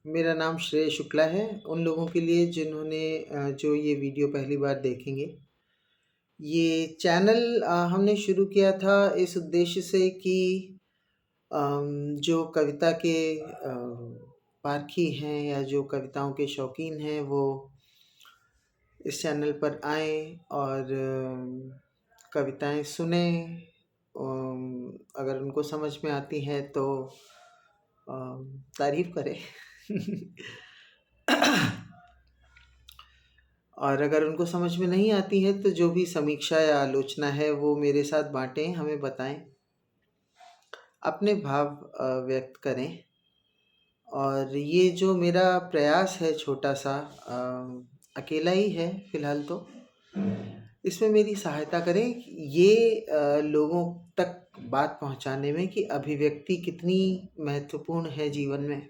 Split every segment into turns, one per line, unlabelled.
मेरा नाम श्रेय शुक्ला है। उन लोगों के लिए जिन्होंने जो ये वीडियो पहली बार देखेंगे, ये चैनल हमने शुरू किया था इस उद्देश्य से कि जो कविता के पारखी हैं या जो कविताओं के शौकीन हैं वो इस चैनल पर आएँ और कविताएं सुने। अगर उनको समझ में आती हैं तो तारीफ करें और अगर उनको समझ में नहीं आती है तो जो भी समीक्षा या आलोचना है वो मेरे साथ बांटें, हमें बताएं, अपने भाव व्यक्त करें। और ये जो मेरा प्रयास है छोटा सा, अकेला ही है फ़िलहाल तो, इसमें मेरी सहायता करें ये लोगों तक बात पहुंचाने में कि अभिव्यक्ति कितनी महत्वपूर्ण है जीवन में।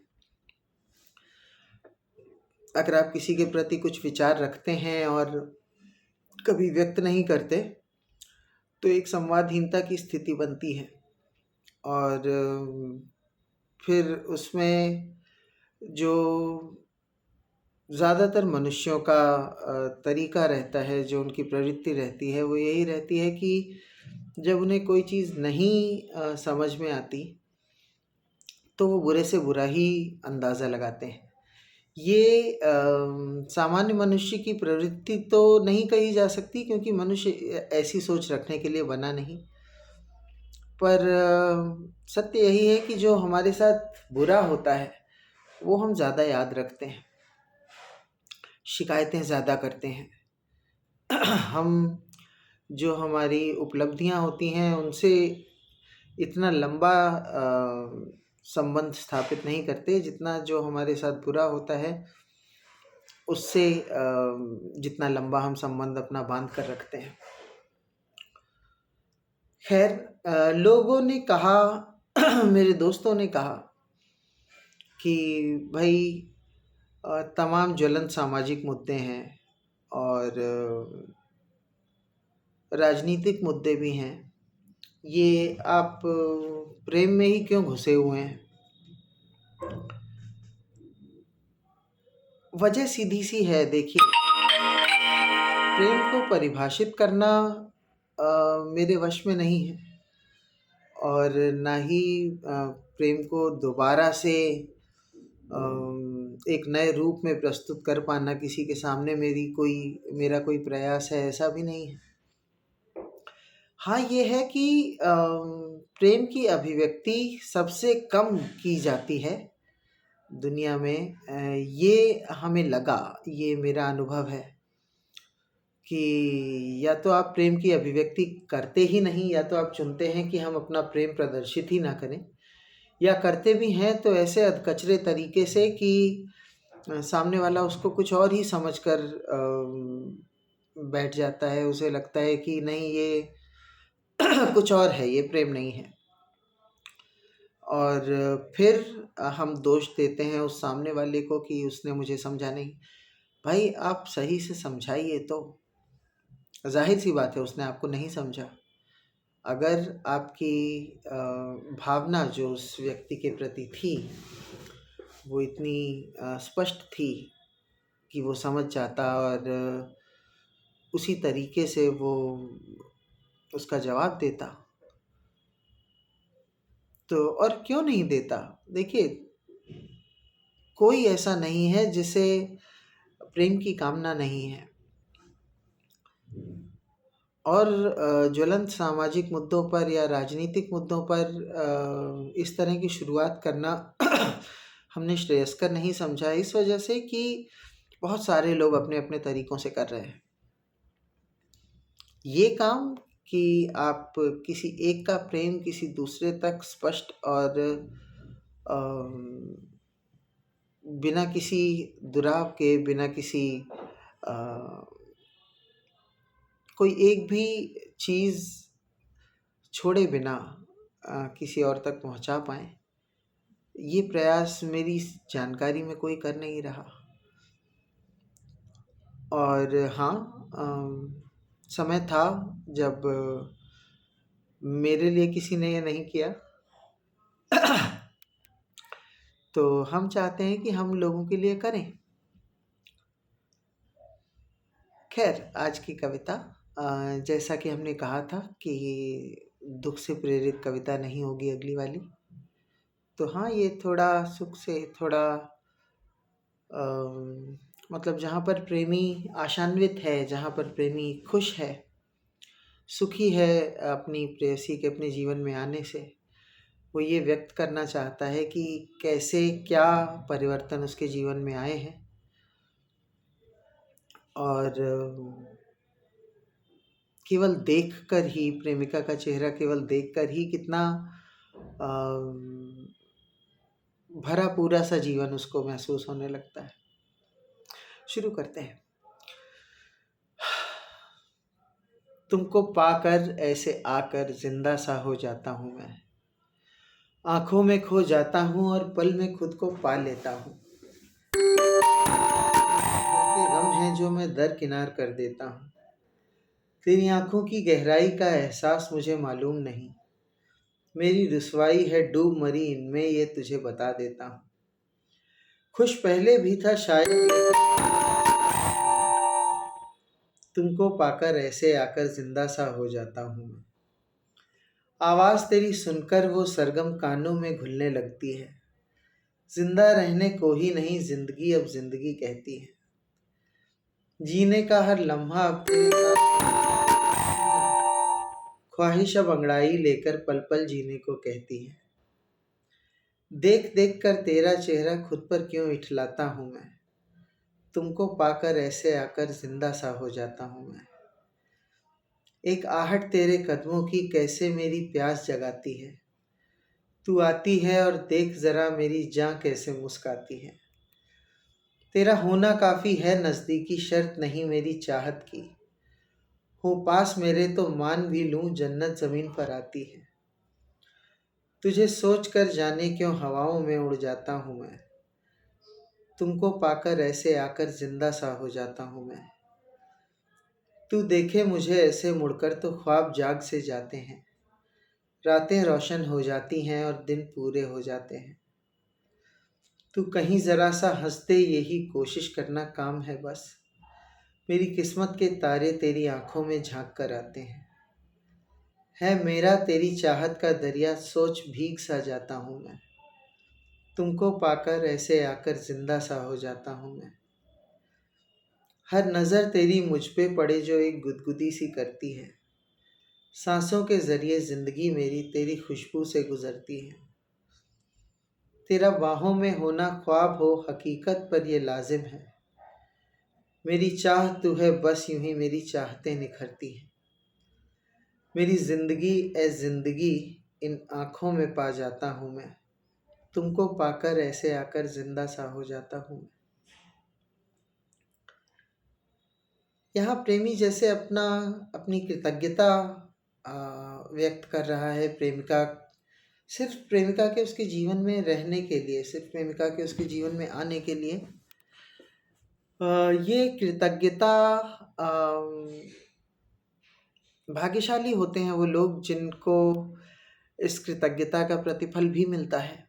अगर आप किसी के प्रति कुछ विचार रखते हैं और कभी व्यक्त नहीं करते तो एक संवादहीनता की स्थिति बनती है और फिर उसमें जो ज़्यादातर मनुष्यों का तरीका रहता है, जो उनकी प्रवृत्ति रहती है, वो यही रहती है कि जब उन्हें कोई चीज़ नहीं समझ में आती तो वो बुरे से बुरा ही अंदाज़ा लगाते हैं। ये सामान्य मनुष्य की प्रवृत्ति तो नहीं कही जा सकती क्योंकि मनुष्य ऐसी सोच रखने के लिए बना नहीं, पर सत्य यही है कि जो हमारे साथ बुरा होता है वो हम ज़्यादा याद रखते हैं, शिकायतें ज़्यादा करते हैं हम जो हमारी उपलब्धियां होती हैं उनसे इतना लंबा संबंध स्थापित नहीं करते जितना जो हमारे साथ बुरा होता है उससे जितना लंबा हम संबंध अपना बांध कर रखते हैं। खैर, लोगों ने कहा मेरे दोस्तों ने कहा कि भाई तमाम ज्वलंत सामाजिक मुद्दे हैं और राजनीतिक मुद्दे भी हैं, ये आप प्रेम में ही क्यों घुसे हुए हैं। वजह सीधी सी है, देखिए, प्रेम को परिभाषित करना मेरे वश में नहीं है और ना ही प्रेम को दोबारा से एक नए रूप में प्रस्तुत कर पाना किसी के सामने मेरा कोई प्रयास है, ऐसा भी नहीं है। हाँ, ये है कि प्रेम की अभिव्यक्ति सबसे कम की जाती है दुनिया में। ये हमें लगा, ये मेरा अनुभव है कि या तो आप प्रेम की अभिव्यक्ति करते ही नहीं, या तो आप चुनते हैं कि हम अपना प्रेम प्रदर्शित ही ना करें, या करते भी हैं तो ऐसे अधकचरे तरीके से कि सामने वाला उसको कुछ और ही समझकर बैठ जाता है। उसे लगता है कि नहीं, ये कुछ और है, ये प्रेम नहीं है। और फिर हम दोष देते हैं उस सामने वाले को कि उसने मुझे समझा नहीं। भाई, आप सही से समझाइए तो। जाहिर सी बात है उसने आपको नहीं समझा। अगर आपकी भावना जो उस व्यक्ति के प्रति थी वो इतनी स्पष्ट थी कि वो समझ जाता और उसी तरीके से वो उसका जवाब देता, तो और क्यों नहीं देता। देखिए, कोई ऐसा नहीं है जिसे प्रेम की कामना नहीं है और ज्वलंत सामाजिक मुद्दों पर या राजनीतिक मुद्दों पर इस तरह की शुरुआत करना हमने श्रेयस्कर नहीं समझा, इस वजह से कि बहुत सारे लोग अपने अपने तरीक़ों से कर रहे हैं ये काम कि आप किसी एक का प्रेम किसी दूसरे तक स्पष्ट और बिना किसी दुराव के, बिना किसी कोई एक भी चीज़ छोड़े बिना किसी और तक पहुंचा पाएँ, ये प्रयास मेरी जानकारी में कोई कर नहीं रहा। और हाँ, समय था जब मेरे लिए किसी ने ये नहीं किया तो हम चाहते हैं कि हम लोगों के लिए करें। खैर, आज की कविता जैसा कि हमने कहा था कि दुख से प्रेरित कविता नहीं होगी अगली वाली। तो हाँ, ये थोड़ा सुख से, थोड़ा मतलब जहाँ पर प्रेमी आशान्वित है, जहाँ पर प्रेमी खुश है, सुखी है अपनी प्रेयसी के अपने जीवन में आने से, वो ये व्यक्त करना चाहता है कि कैसे क्या परिवर्तन उसके जीवन में आए हैं। और केवल देखकर ही, प्रेमिका का चेहरा केवल देखकर ही कितना भरा पूरा सा जीवन उसको महसूस होने लगता है। शुरू करते हैं। तुमको पाकर ऐसे आकर जिंदा सा हो जाता हूँ मैं, आंखों में खो जाता हूँ और पल में खुद को पा लेता हूँ। के गम हैं जो मैं दरकिनार कर देता हूँ। तेरी आंखों की गहराई का एहसास मुझे मालूम नहीं, मेरी रुसवाई है डूब मरी इनमें, ये तुझे बता देता हूँ। खुश पहले भी था शायद, तुमको पाकर ऐसे आकर जिंदा सा हो जाता हूँ मैं। आवाज तेरी सुनकर वो सरगम कानों में घुलने लगती है। जिंदा रहने को ही नहीं, जिंदगी अब जिंदगी कहती है। जीने का हर लम्हा अब तेरे साथ, ख्वाहिश अब अंगड़ाई लेकर पल पल जीने को कहती है। देख देख कर तेरा चेहरा खुद पर क्यों इठलाता हूँ मैं, तुमको पाकर ऐसे आकर जिंदा सा हो जाता हूँ मैं। एक आहट तेरे कदमों की कैसे मेरी प्यास जगाती है, तू आती है और देख जरा मेरी जान कैसे मुस्काती है। तेरा होना काफी है नजदीकी, शर्त नहीं मेरी चाहत की, हो पास मेरे तो मान भी लूं जन्नत जमीन पर आती है। तुझे सोच कर जाने क्यों हवाओं में उड़ जाता हूँ मैं, तुमको पाकर ऐसे आकर जिंदा सा हो जाता हूँ मैं। तू देखे मुझे ऐसे मुड़कर तो ख्वाब जाग से जाते हैं, रातें रोशन हो जाती हैं और दिन पूरे हो जाते हैं। तू कहीं जरा सा हंसते, यही कोशिश करना काम है बस, मेरी किस्मत के तारे तेरी आंखों में झांक कर आते हैं। है मेरा तेरी चाहत का दरिया, सोच भीग सा जाता हूँ मैं, तुमको पाकर ऐसे आकर जिंदा सा हो जाता हूँ मैं। हर नज़र तेरी मुझ पे पड़े जो एक गुदगुदी सी करती है, सांसों के जरिए जिंदगी मेरी तेरी खुशबू से गुजरती है। तेरा बाहों में होना ख्वाब हो हकीकत पर ये लाजिम है, मेरी चाह तू है बस यूं ही मेरी चाहते निखरती है। मेरी जिंदगी ए जिंदगी इन आँखों में पा जाता हूँ मैं, तुमको पाकर ऐसे आकर जिंदा सा हो जाता हूँ मैं। यहाँ प्रेमी जैसे अपनी कृतज्ञता व्यक्त कर रहा है प्रेमिका, सिर्फ प्रेमिका के उसके जीवन में रहने के लिए, सिर्फ प्रेमिका के उसके जीवन में आने के लिए। ये कृतज्ञता, भाग्यशाली होते हैं वो लोग जिनको इस कृतज्ञता का प्रतिफल भी मिलता है।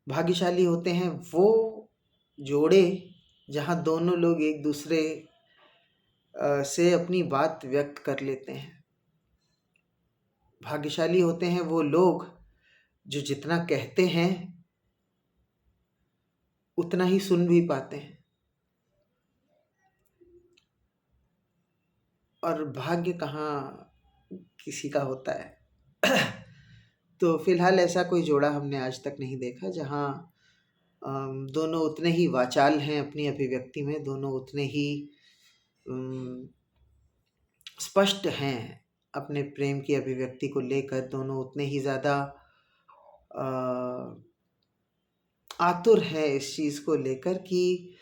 भाग्यशाली होते हैं वो जोड़े जहाँ दोनों लोग एक दूसरे से अपनी बात व्यक्त कर लेते हैं। भाग्यशाली होते हैं वो लोग जो जितना कहते हैं उतना ही सुन भी पाते हैं। और भाग्य कहाँ किसी का होता है। तो फिलहाल ऐसा कोई जोड़ा हमने आज तक नहीं देखा जहाँ दोनों उतने ही वाचाल हैं अपनी अभिव्यक्ति में, दोनों उतने ही स्पष्ट हैं अपने प्रेम की अभिव्यक्ति को लेकर, दोनों उतने ही ज़्यादा आतुर है इस चीज़ को लेकर कि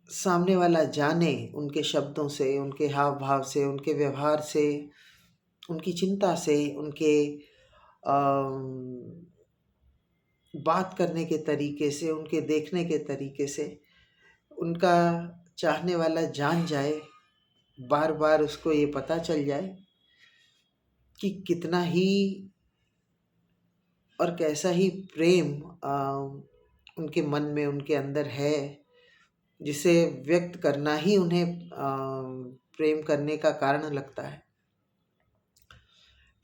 सामने वाला जाने उनके शब्दों से, उनके हाव भाव से, उनके व्यवहार से, उनकी चिंता से, उनके बात करने के तरीके से, उनके देखने के तरीके से उनका चाहने वाला जान जाए, बार बार उसको ये पता चल जाए कि कितना ही और कैसा ही प्रेम उनके मन में, उनके अंदर है, जिसे व्यक्त करना ही उन्हें प्रेम करने का कारण लगता है।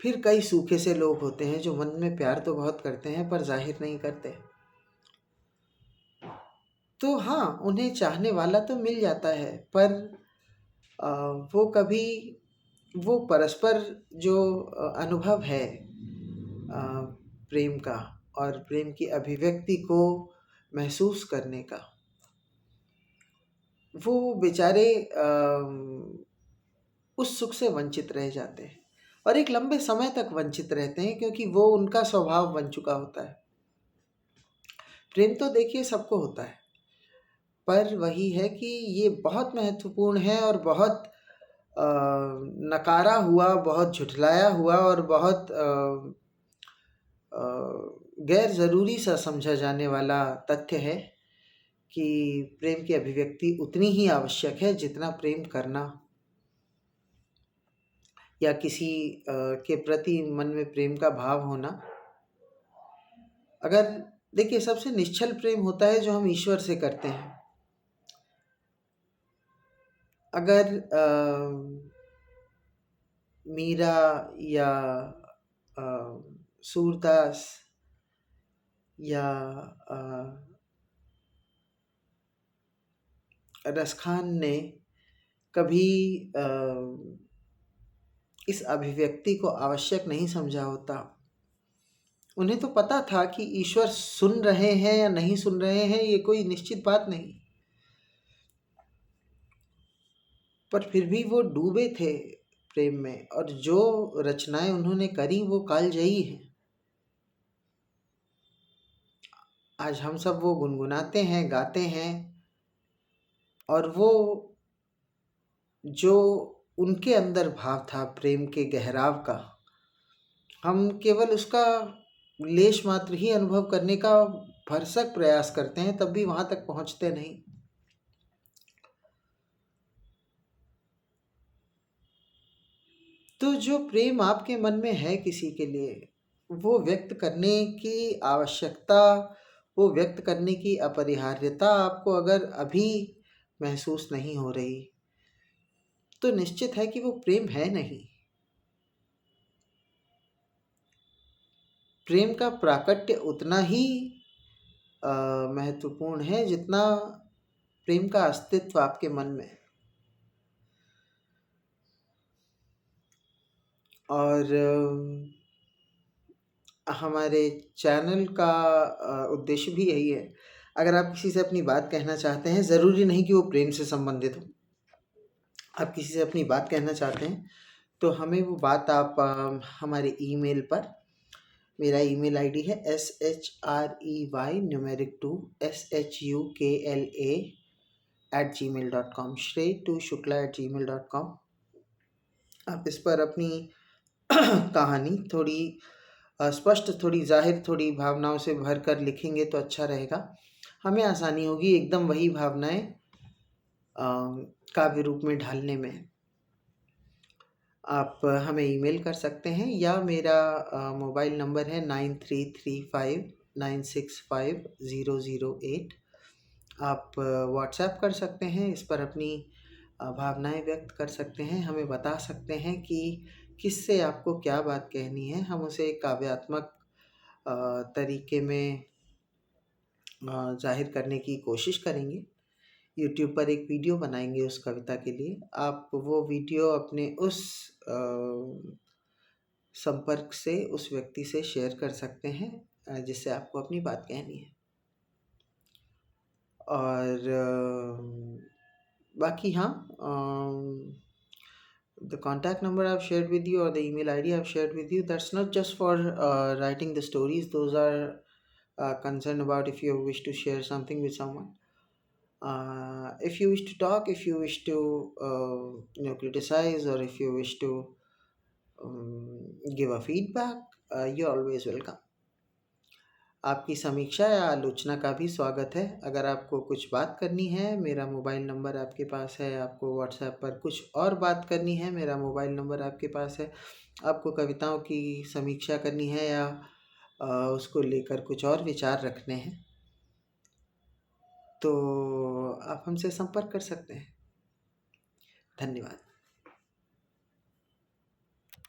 फिर कई सूखे से लोग होते हैं जो मन में प्यार तो बहुत करते हैं पर जाहिर नहीं करते। तो हाँ, उन्हें चाहने वाला तो मिल जाता है, पर वो कभी वो परस्पर जो अनुभव है प्रेम का और प्रेम की अभिव्यक्ति को महसूस करने का, वो बेचारे उस सुख से वंचित रह जाते हैं और एक लंबे समय तक वंचित रहते हैं, क्योंकि वो उनका स्वभाव बन चुका होता है। प्रेम तो देखिए सबको होता है, पर वही है कि ये बहुत महत्वपूर्ण है और बहुत नकारा हुआ, बहुत झुठलाया हुआ और बहुत गैर ज़रूरी सा समझा जाने वाला तथ्य है कि प्रेम की अभिव्यक्ति उतनी ही आवश्यक है जितना प्रेम करना, या किसी के प्रति मन में प्रेम का भाव होना। अगर देखिए, सबसे निश्चल प्रेम होता है जो हम ईश्वर से करते हैं। अगर मीरा या अ, सूरदास या रसखान ने कभी इस अभिव्यक्ति को आवश्यक नहीं समझा होता, उन्हें तो पता था कि ईश्वर सुन रहे हैं या नहीं सुन रहे हैं ये कोई निश्चित बात नहीं, पर फिर भी वो डूबे थे प्रेम में, और जो रचनाएं उन्होंने करी वो कालजयी हैं। आज हम सब वो गुनगुनाते हैं, गाते हैं, और वो जो उनके अंदर भाव था प्रेम के गहराव का, हम केवल उसका लेश मात्र ही अनुभव करने का भरसक प्रयास करते हैं, तब भी वहां तक पहुंचते नहीं। तो जो प्रेम आपके मन में है किसी के लिए, वो व्यक्त करने की आवश्यकता, वो व्यक्त करने की अपरिहार्यता आपको अगर अभी महसूस नहीं हो रही, तो निश्चित है कि वो प्रेम है नहीं। प्रेम का प्राकट्य उतना ही महत्वपूर्ण है जितना प्रेम का अस्तित्व आपके मन में। और हमारे चैनल का उद्देश्य भी यही है। अगर आप किसी से अपनी बात कहना चाहते हैं, ज़रूरी नहीं कि वो प्रेम से संबंधित हो, आप किसी से अपनी बात कहना चाहते हैं तो हमें वो बात आप हमारे ईमेल पर, मेरा ईमेल आईडी है shrey2shukla@gmail.com, shrey2shukla@gmail.com। आप इस पर अपनी कहानी थोड़ी स्पष्ट, थोड़ी जाहिर, थोड़ी भावनाओं से भर कर लिखेंगे तो अच्छा रहेगा, हमें आसानी होगी एकदम वही भावनाएं काव्य रूप में ढालने में। आप हमें ईमेल कर सकते हैं, या मेरा मोबाइल नंबर है 9335965008। आप व्हाट्सएप कर सकते हैं, इस पर अपनी भावनाएं व्यक्त कर सकते हैं, हमें बता सकते हैं कि किससे आपको क्या बात कहनी है। हम उसे एक काव्यात्मक तरीके में जाहिर करने की कोशिश करेंगे। यूट्यूब पर एक वीडियो बनाएंगे उस कविता के लिए। आप वो वीडियो अपने उस संपर्क से, उस व्यक्ति से शेयर कर सकते हैं जिससे आपको अपनी बात कहनी है। और बाकी हाँ, the contact number I've shared with you or the email ID I've shared with you, that's not just for writing the stories. Those are concerned about if you wish to share something with someone. If you wish to talk, if you wish to criticize, or if you wish to give a feedback, you're always welcome. आपकी समीक्षा या आलोचना का भी स्वागत है। अगर आपको कुछ बात करनी है, मेरा मोबाइल नंबर आपके पास है। आपको व्हाट्सएप पर कुछ और बात करनी है, मेरा मोबाइल नंबर आपके पास है। आपको कविताओं की समीक्षा करनी है या उसको लेकर कुछ और विचार रखने हैं, तो आप हमसे संपर्क कर सकते हैं। धन्यवाद।